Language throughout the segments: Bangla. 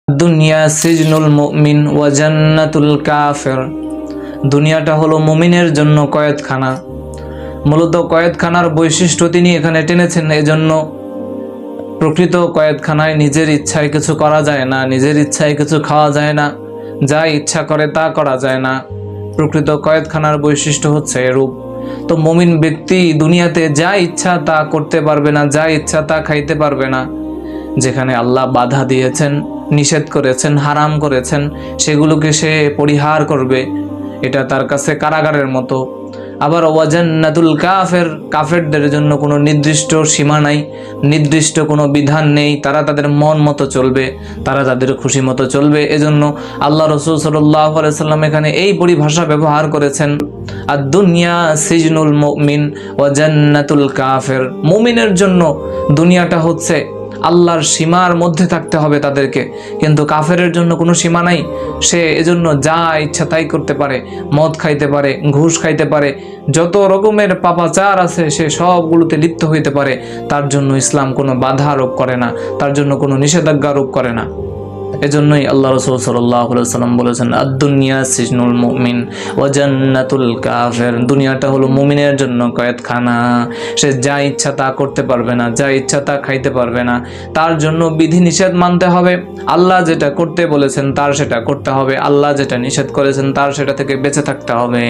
দুনিয়া সিজনুল মুমিন ওয়া জান্নাতুল কাফির। দুনিয়াটা হলো মুমিনের জন্য কয়েদখানা। মূলত কয়েদখানার বৈশিষ্ট্য তিনি এখানে টেনেছেন। এজন্য প্রকৃত কয়েদখানায় নিজের ইচ্ছায় কিছু করা যায় না, নিজের ইচ্ছায় কিছু খাওয়া যায় না, যা ইচ্ছা করে তা করা যায় না। প্রকৃত কয়েদখানার বৈশিষ্ট্য হচ্ছে এরূপ। তো মুমিন ব্যক্তি দুনিয়াতে যা ইচ্ছা তা করতে পারবে না, যা ইচ্ছা তা খাইতে পারবে না। যেখানে আল্লাহ বাধা দিয়েছেন, নিষেধ করেছেন, হারাম করেছেন, সেগুলোকে সে পরিহার করবে। এটা তার কাছে কারাগারের মতো। আবার ওয়াজান্নাতুল কাফের, কাফেরদের জন্য কোনো নির্দিষ্ট সীমা নাই, নির্দিষ্ট কোনো বিধান নেই। তারা তাদের মন মতো চলবে, তারা তাদের খুশি মতো চলবে। এজন্য আল্লাহ রাসূল সাল্লাল্লাহু আলাইহি সাল্লাম এখানে এই পরিভাষা ব্যবহার করেছেন, আদ-দুনিয়া সিজনুল মুমিন ওয়া জান্নাতুল কাফের। মুমিনের জন্য দুনিয়াটা হচ্ছে আল্লাহর সীমার মধ্যে থাকতে হবে তাদেরকে, কিন্তু কাফেরের জন্য কোনো সীমা নাই। সে এজন্য যা ইচ্ছা তাই করতে পারে, মদ খাইতে পারে, ঘুষ খাইতে পারে, যত রকমের পাপাচার আছে সে সবগুলোতে লিপ্ত হইতে পারে। তার জন্য ইসলাম কোনো বাধা আরোপ করে না, তার জন্য কোনো নিষেধাজ্ঞা আরোপ করে না। এজন্যই আল্লাহ রাসূল সাল্লাল্লাহু আলাইহি ওয়াসাল্লাম বলেছেন, আদ-দুনিয়া সিজনুল মুমিন ওয়া জান্নাতুল কাফির। দুনিয়াটা হলো মুমিনের জন্য কয়েদখানা। সে যা ইচ্ছা তা করতে পারবে না, যা ইচ্ছা তা খাইতে পারবে না। তার জন্য বিধি নিষেধ মানতে হবে। আল্লাহ যেটা করতে বলেছেন তার সেটা করতে হবে, আল্লাহ যেটা নিষেধ করেছেন তার সেটা থেকে বেঁচে থাকতে হবে।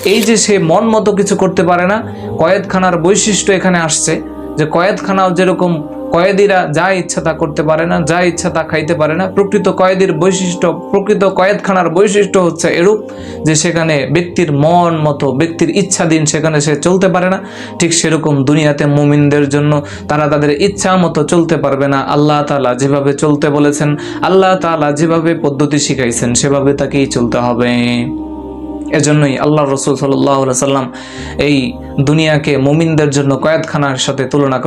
এই যে সে মন মতো কিছু করতে পারে না, কয়েদখানার বৈশিষ্ট্য এখানে আসছে যে কয়েদখানাও যেরকম কয়েদিরা যা ইচ্ছা তা করতে পারে না, যা ইচ্ছা তা খাইতে পারে না, প্রকৃত কয়েদির বৈশিষ্ট্য, প্রকৃত কয়েদখানার বৈশিষ্ট্য হচ্ছে এরূপ যে সেখানে ব্যক্তির মন মতো, ব্যক্তির ইচ্ছাধীন সেখানে সে চলতে পারে না। ঠিক সেরকম দুনিয়াতে মুমিনদের জন্য তারা তাদের ইচ্ছা মতো চলতে পারবে না। আল্লাহ তাআলা যেভাবে চলতে বলেছেন, আল্লাহ তাআলা যেভাবে পদ্ধতি শিখাইছেন সেভাবে তাকেই চলতে হবে। এজন্যই আল্লাহ রাসূল সাল্লাল্লাহু আলাইহি সাল্লাম এই দুনিয়াকে মুমিনদের জন্য কয়েদখানার সাথে তুলনা